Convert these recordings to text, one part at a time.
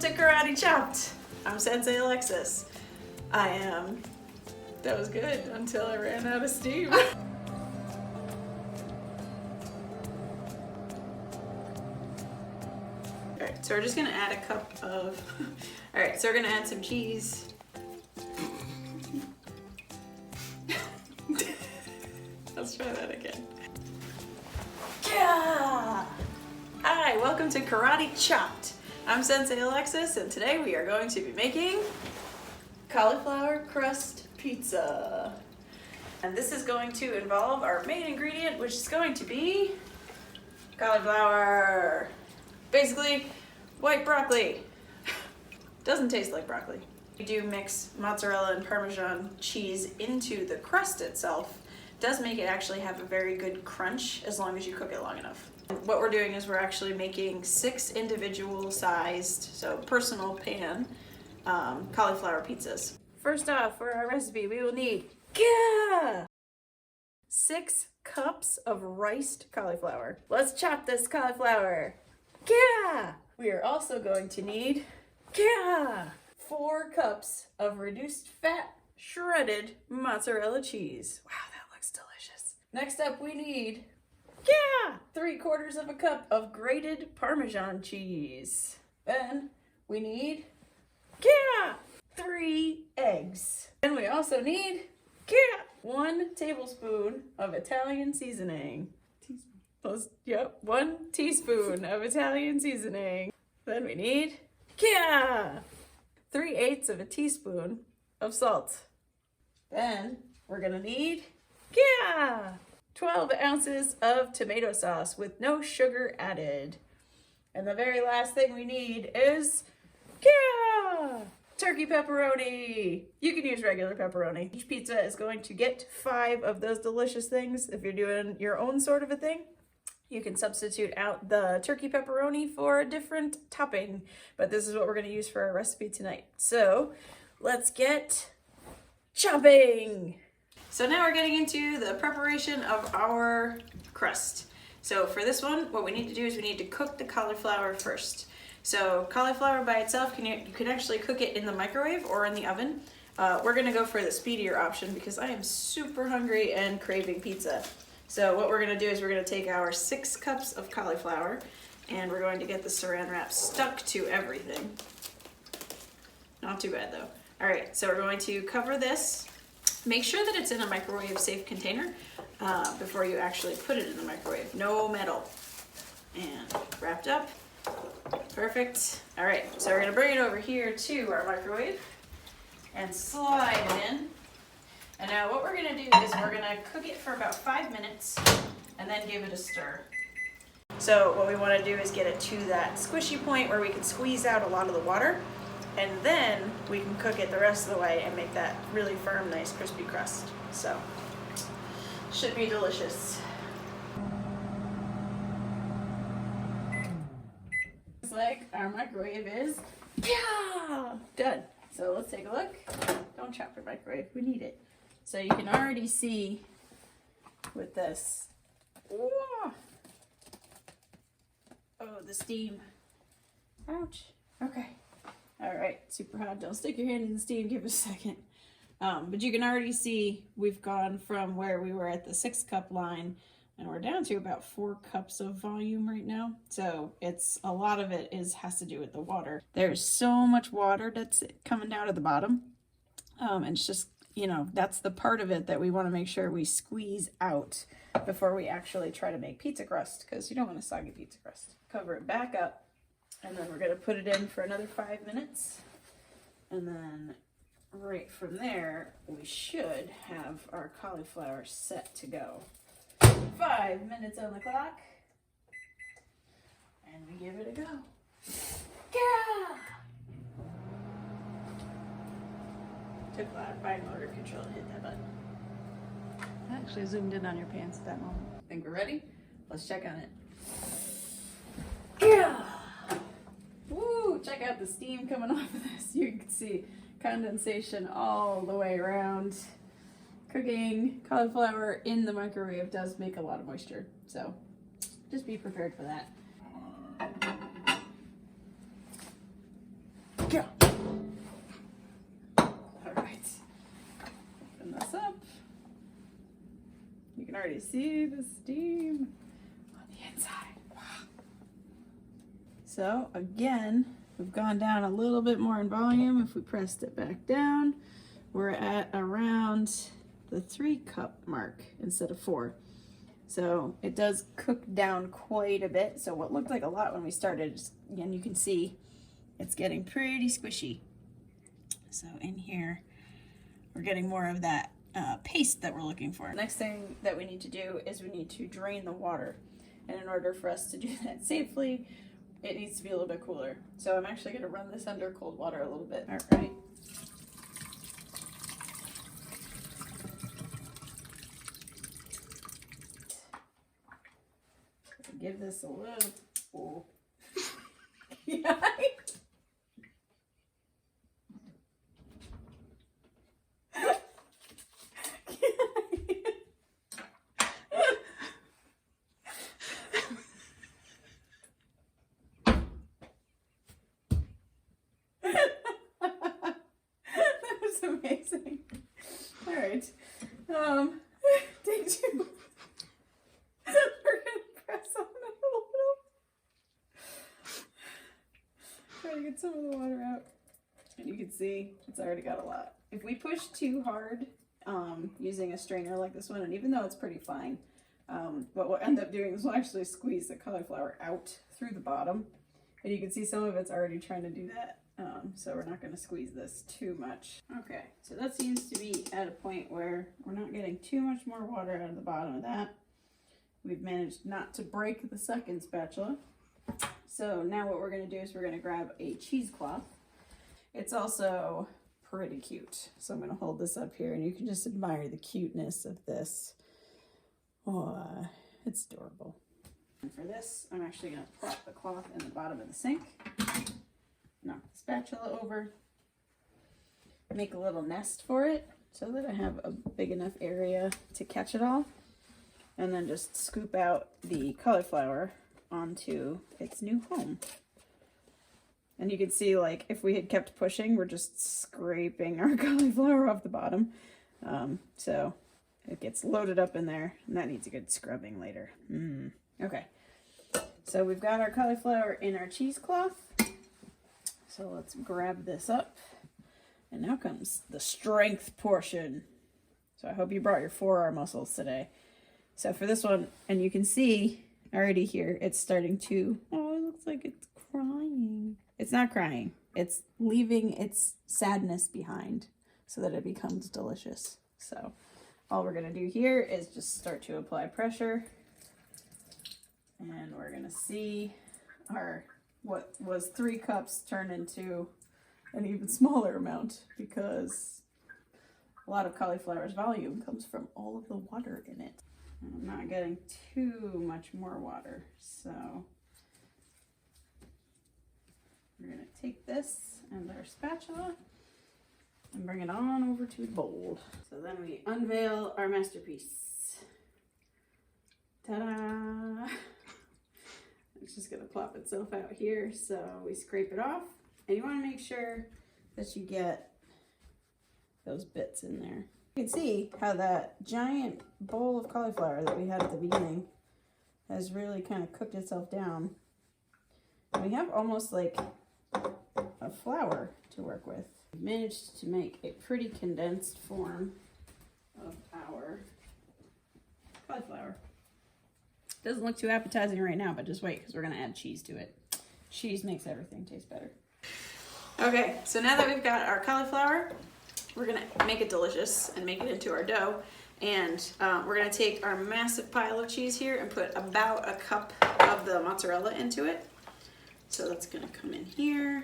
to Karate Chopped. I'm Sensei Alexis. That was good until I ran out of steam. Alright, so we're just gonna add a cup of, alright, so we're gonna add some cheese. Let's try that again. Yeah! Hi, welcome to Karate Chopped. I'm Sensei Alexis, and today we are going to be making cauliflower crust pizza. And this is going to involve our main ingredient, which is going to be cauliflower. Basically, white broccoli. Doesn't taste like broccoli. We do mix mozzarella and Parmesan cheese into the crust itself. It does make it actually have a very good crunch as long as you cook it long enough. What we're doing is we're actually making 6 individual sized, so personal pan, cauliflower pizzas. First off, for our recipe, we will need 6 cups of riced cauliflower. Let's chop this cauliflower. We are also going to need 4 cups of reduced fat shredded mozzarella cheese. Wow, that looks delicious. Next up, we need 3/4 of a cup of grated Parmesan cheese. Then we need 3 eggs. Then we also need 1 tablespoon of Italian seasoning. 1 teaspoon of Italian seasoning. Then we need 3/8 of a teaspoon of salt. Then we're gonna need 12 ounces of tomato sauce with no sugar added. And the very last thing we need is turkey pepperoni. You can use regular pepperoni. Each pizza is going to get 5 of those delicious things. If you're doing your own sort of a thing, you can substitute out the turkey pepperoni for a different topping, but this is what we're going to use for our recipe tonight. So let's get chopping. So now we're getting into the preparation of our crust. So for this one, what we need to do is we need to cook the cauliflower first. So cauliflower by itself, you can actually cook it in the microwave or in the oven. We're gonna go for the speedier option because I am super hungry and craving pizza. So what we're gonna do is we're gonna take our 6 cups of cauliflower and we're going to get the saran wrap stuck to everything. Not too bad though. All right, so we're going to cover this. Make sure that it's in a microwave safe container before you actually put it in the microwave. No metal. And wrapped up. Perfect. All right, so we're gonna bring it over here to our microwave and slide it in. And now what we're gonna do is we're gonna cook it for about 5 minutes and then give it a stir. So what we wanna do is get it to that squishy point where we can squeeze out a lot of the water, and then we can cook it the rest of the way and make that really firm, nice, crispy crust. So, should be delicious. Looks like our microwave is done. So let's take a look. Don't chop your microwave, we need it. So you can already see with this, oh, the steam. Ouch, okay. All right, super hot. Don't stick your hand in the steam, give it a second. But you can already see we've gone from where we were at the 6 cup line and we're down to about 4 cups of volume right now. So it's a lot of it has to do with the water. There's so much water that's coming out of the bottom. And it's just, you know, that's the part of it that we want to make sure we squeeze out before we actually try to make pizza crust, because you don't want a soggy pizza crust. Cover it back up. And then we're going to put it in for another 5 minutes. And then right from there, we should have our cauliflower set to go. 5 minutes on the clock. And we give it a go. Took a lot of fine motor control to hit that button. I actually zoomed in on your pants at that moment. Think we're ready? Let's check on it. Woo! Check out the steam coming off of this. You can see condensation all the way around. Cooking cauliflower in the microwave does make a lot of moisture, so just be prepared for that. already see the steam on the inside. Wow. So again, we've gone down a little bit more in volume. If we pressed it back down, we're at around the 3-cup mark instead of 4. So it does cook down quite a bit. So what looked like a lot when we started, again, you can see it's getting pretty squishy. So in here, we're getting more of that paste that we're looking for. Next thing that we need to do is we need to drain the water. And in order for us to do that safely, it needs to be a little bit cooler. So I'm actually gonna run this under cold water a little bit. All right. Give this a little, oh. Yeah. Amazing. All right. Take 2. We're gonna press on it a little. Try to get some of the water out. And you can see it's already got a lot. If we push too hard using a strainer like this one, and even though it's pretty fine, what we'll end up doing is we'll actually squeeze the cauliflower out through the bottom. And you can see some of it's already trying to do that. So we're not going to squeeze this too much. Okay, so that seems to be at a point where we're not getting too much more water out of the bottom of that. We've managed not to break the second spatula. So now what we're going to do is we're going to grab a cheesecloth. It's also pretty cute. So I'm going to hold this up here and you can just admire the cuteness of this. Oh, it's adorable. And for this, I'm actually going to prop the cloth in the bottom of the sink. Knock the spatula over, make a little nest for it so that I have a big enough area to catch it all, and then just scoop out the cauliflower onto its new home. And you can see, like, if we had kept pushing, we're just scraping our cauliflower off the bottom. So it gets loaded up in there, and that needs a good scrubbing later. Okay, so we've got our cauliflower in our cheesecloth. So let's grab this up. And now comes the strength portion. So I hope you brought your forearm muscles today. So for this one, and you can see already here, it's starting to, oh, it looks like it's crying. It's not crying. It's leaving its sadness behind so that it becomes delicious. So all we're gonna do here is just start to apply pressure. And we're gonna see our what was 3 cups turn into an even smaller amount, because a lot of cauliflower's volume comes from all of the water in it. And I'm not getting too much more water, so we're gonna take this and our spatula and bring it on over to the bowl. So then we unveil our masterpiece. Ta-da! It's just gonna plop itself out here, so we scrape it off. And you wanna make sure that you get those bits in there. You can see how that giant bowl of cauliflower that we had at the beginning has really kind of cooked itself down. And we have almost like a flour to work with. We've managed to make a pretty condensed form of our cauliflower. Doesn't look too appetizing right now, but just wait, because we're going to add cheese to it. Cheese makes everything taste better. Okay, so now that we've got our cauliflower, we're going to make it delicious and make it into our dough. And we're going to take our massive pile of cheese here and put about a cup of the mozzarella into it. So that's going to come in here.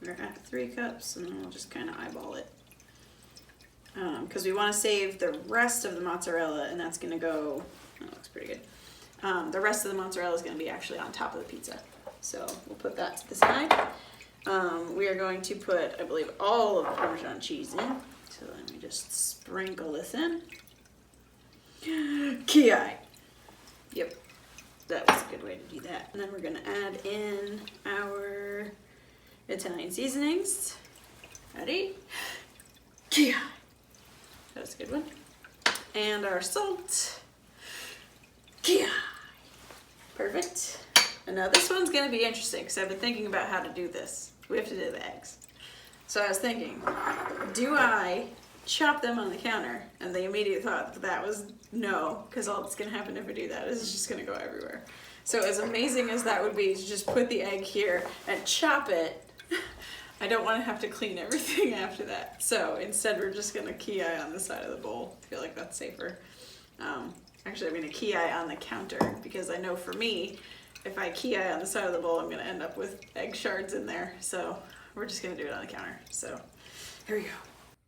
We're at 3 cups, and then we'll just kind of eyeball it. Because we want to save the rest of the mozzarella, and that's going to go, that looks pretty good. The rest of the mozzarella is going to be actually on top of the pizza. So we'll put that to the side. We are going to put, I believe, all of the Parmesan cheese in. So let me just sprinkle this in. Ki. Yep, that was a good way to do that. And then we're going to add in our Italian seasonings. Ready? Ki. That was a good one. And our salt. Yeah. Perfect. And now this one's gonna be interesting because I've been thinking about how to do this. We have to do the eggs. So I was thinking, do I chop them on the counter? And the immediate thought that was no, because all that's gonna happen if I do that is it's just gonna go everywhere. So as amazing as that would be to just put the egg here and chop it, I don't want to have to clean everything after that. So instead we're just gonna key eye on the side of the bowl. I feel like that's safer. Actually I'm gonna key eye on the counter because I know for me, if I key eye on the side of the bowl, I'm gonna end up with egg shards in there. So we're just gonna do it on the counter. So here we go.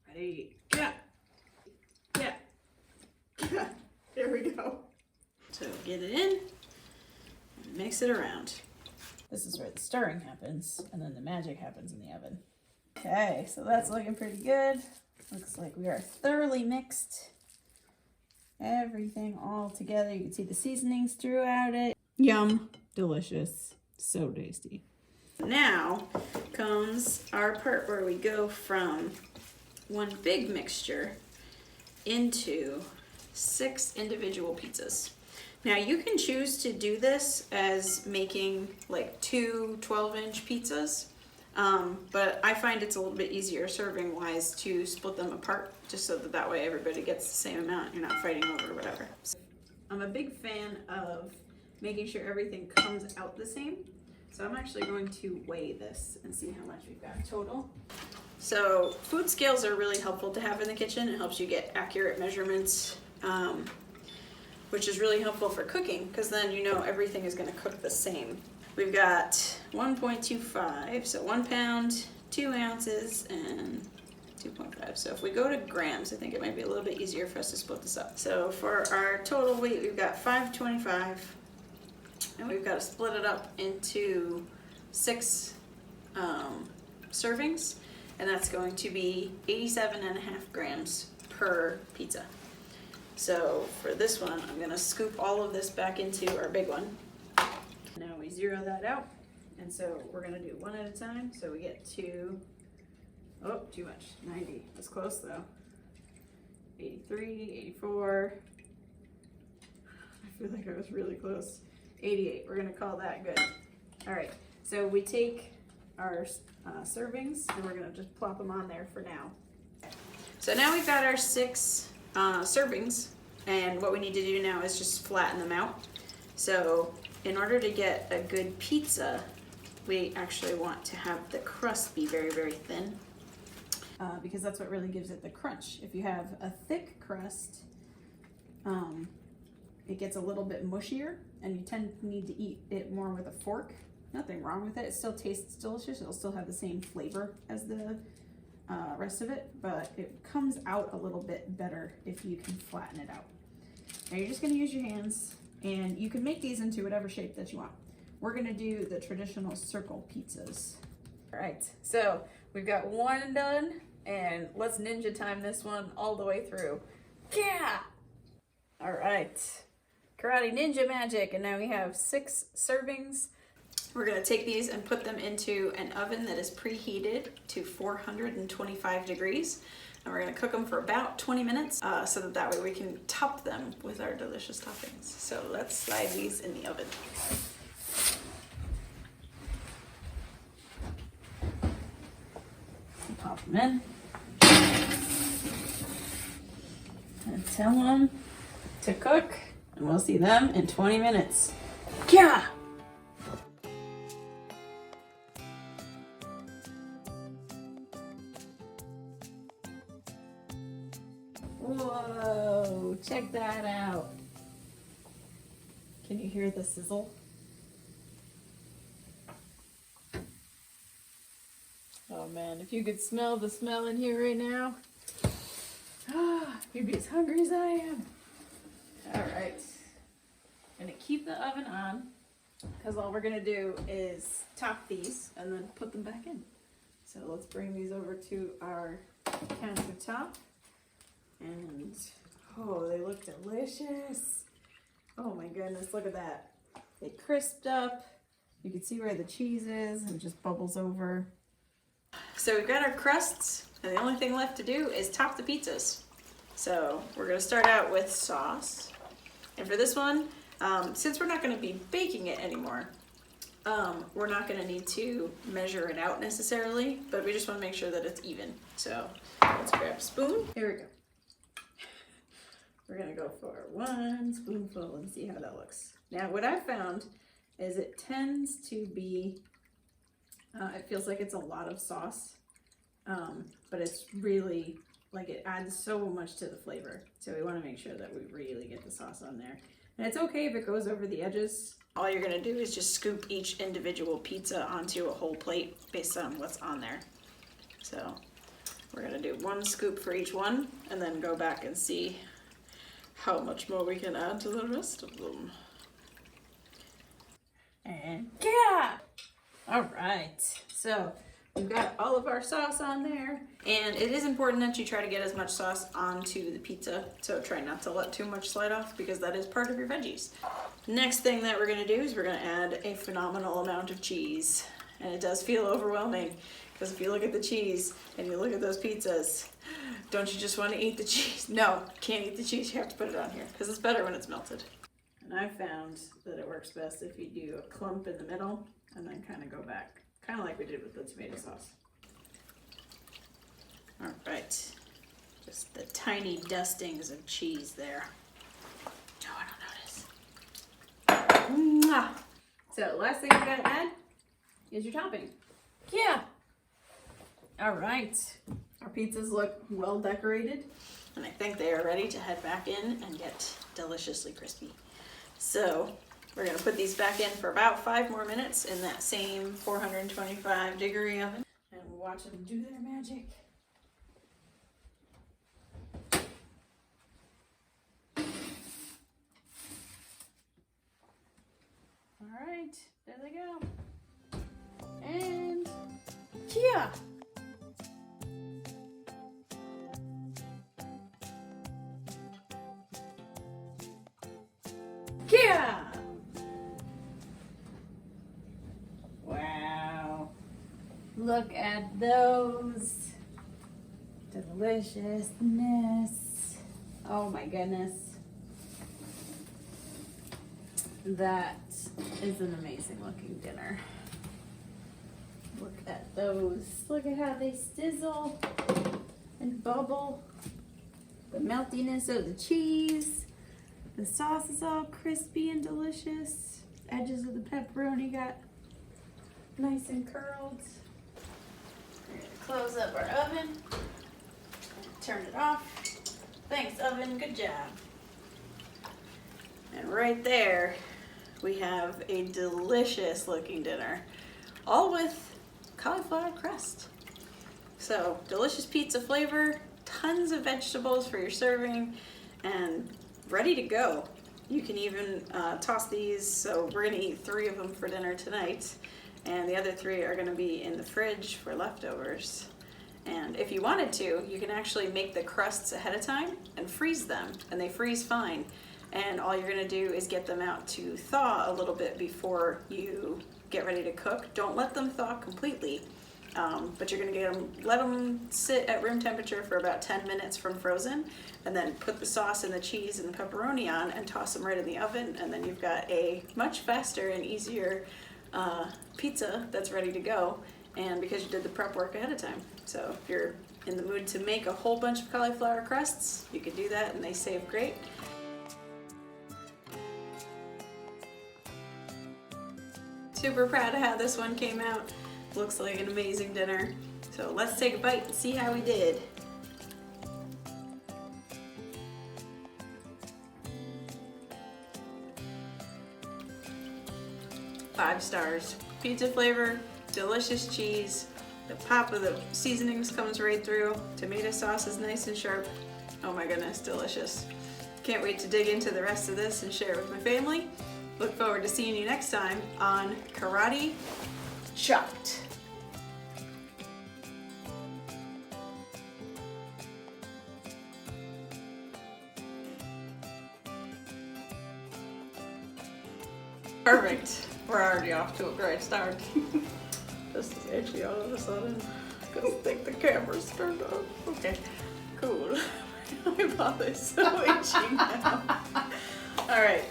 Ready? Yeah. Yeah. Yeah. There we go. So get it in and mix it around. This is where the stirring happens and then the magic happens in the oven. Okay, so that's looking pretty good. Looks like we are thoroughly mixed. Everything all together. You can see the seasonings throughout it. Yum. Delicious. So tasty. Now comes our part where we go from one big mixture into 6 individual pizzas. Now you can choose to do this as making like 2 12-inch pizzas, but I find it's a little bit easier serving wise to split them apart just so that way everybody gets the same amount. You're not fighting over whatever. So I'm a big fan of making sure everything comes out the same. So I'm actually going to weigh this and see how much we've got total. So food scales are really helpful to have in the kitchen. It helps you get accurate measurements, which is really helpful for cooking because then you know everything is going to cook the same. We've got 1.25, so 1 pound, 2 ounces, and 2.5. So if we go to grams, I think it might be a little bit easier for us to split this up. So for our total weight, we've got 525. And we've got to split it up into 6 servings, and that's going to be 87.5 grams per pizza. So for this one, I'm going to scoop all of this back into our big one. Now we zero that out, and so we're going to do one at a time. So we get to, oh, too much, 90. That's close though. 83, 84. I feel like I was really close. 88, we're gonna call that good. All right, so we take our servings and we're gonna just plop them on there for now. So now we've got our 6 servings, and what we need to do now is just flatten them out. So in order to get a good pizza, we actually want to have the crust be very, very thin because that's what really gives it the crunch. If you have a thick crust, it gets a little bit mushier and you tend to need to eat it more with a fork. Nothing wrong with it. It still tastes delicious. It'll still have the same flavor as the rest of it, but it comes out a little bit better if you can flatten it out. Now you're just gonna use your hands, and you can make these into whatever shape that you want. We're gonna do the traditional circle pizzas. All right, so we've got one done, and let's ninja time this one all the way through. Yeah! All right. Karate Ninja magic, and now we have 6 servings. We're gonna take these and put them into an oven that is preheated to 425 degrees. And we're gonna cook them for about 20 minutes so that way we can top them with our delicious toppings. So let's slide these in the oven. Pop them in. And tell them to cook. And we'll see them in 20 minutes. Yeah! Whoa, check that out. Can you hear the sizzle? Oh man, if you could smell the smell in here right now. You'd be as hungry as I am. All right, I'm gonna keep the oven on because all we're gonna do is top these and then put them back in. So let's bring these over to our countertop, and oh, they look delicious. Oh my goodness, look at that. They crisped up. You can see where the cheese is and just bubbles over. So we've got our crusts, and the only thing left to do is top the pizzas. So we're gonna start out with sauce. And for this one, Since we're not going to be baking it anymore, we're not going to need to measure it out necessarily, but we just want to make sure that it's even. So let's grab a spoon. Here we go. We're going to go for 1 spoonful and see how that looks. Now what I've found is it tends to be, it feels like it's a lot of sauce, but it's really, like it adds so much to the flavor. So we want to make sure that we really get the sauce on there. And it's okay if it goes over the edges. All you're gonna do is just scoop each individual pizza onto a whole plate based on what's on there. So we're gonna do 1 scoop for each one and then go back and see how much more we can add to the rest of them. And yeah! All right, so we've got all of our sauce on there, and it is important that you try to get as much sauce onto the pizza, so try not to let too much slide off because that is part of your veggies. Next thing that we're gonna do is we're gonna add a phenomenal amount of cheese, and it does feel overwhelming because if you look at the cheese and you look at those pizzas, don't you just want to eat the cheese? No, can't eat the cheese, you have to put it on here because it's better when it's melted. And I found that it works best if you do a clump in the middle and then kind of go back. Kind of like we did with the tomato sauce. All right, just the tiny dustings of cheese there. Oh, I don't notice. Mwah. So last thing we gotta add is your topping. Yeah. All right, our pizzas look well decorated, and I think they are ready to head back in and get deliciously crispy. So we're gonna put these back in for about 5 more minutes in that same 425-degree oven and watch them do their magic. All right, there they go. And yeah. Yeah. Wow. Look at those. Deliciousness. Oh my goodness. That is an amazing looking dinner. Look at those. Look at how they sizzle and bubble. The meltiness of the cheese. The sauce is all crispy and delicious. Edges of the pepperoni got nice and curled. We're gonna close up our oven. Turn it off. Thanks, oven, good job. And right there, we have a delicious looking dinner, all with cauliflower crust. So delicious pizza flavor, tons of vegetables for your serving, and ready to go. You can even toss these, so we're gonna eat 3 of them for dinner tonight, and the other 3 are gonna be in the fridge for leftovers. And if you wanted to, you can actually make the crusts ahead of time and freeze them, and they freeze fine. And all you're gonna do is get them out to thaw a little bit before you get ready to cook. Don't let them thaw completely, but you're gonna let them sit at room temperature for about 10 minutes from frozen, and then put the sauce and the cheese and the pepperoni on and toss them right in the oven, and then you've got a much faster and easier pizza that's ready to go, and because you did the prep work ahead of time. So if you're in the mood to make a whole bunch of cauliflower crusts, you can do that, and they save great. Super proud of how this one came out. Looks like an amazing dinner. So let's take a bite and see how we did. 5 stars. Pizza flavor, delicious cheese, the pop of the seasonings comes right through. Tomato sauce is nice and sharp. Oh my goodness, delicious. Can't wait to dig into the rest of this and share it with my family. Look forward to seeing you next time on Karate Chopped. Perfect. We're already off to a great start. This is itchy all of a sudden. I think the camera's turned off. Okay, cool. My mouth is so itchy now. All right,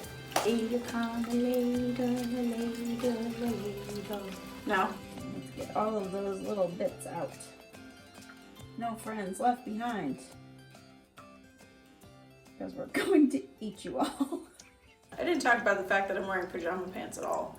Now, let's get all of those little bits out. No friends left behind. Because we're going to eat you all. I didn't talk about the fact that I'm wearing pajama pants at all.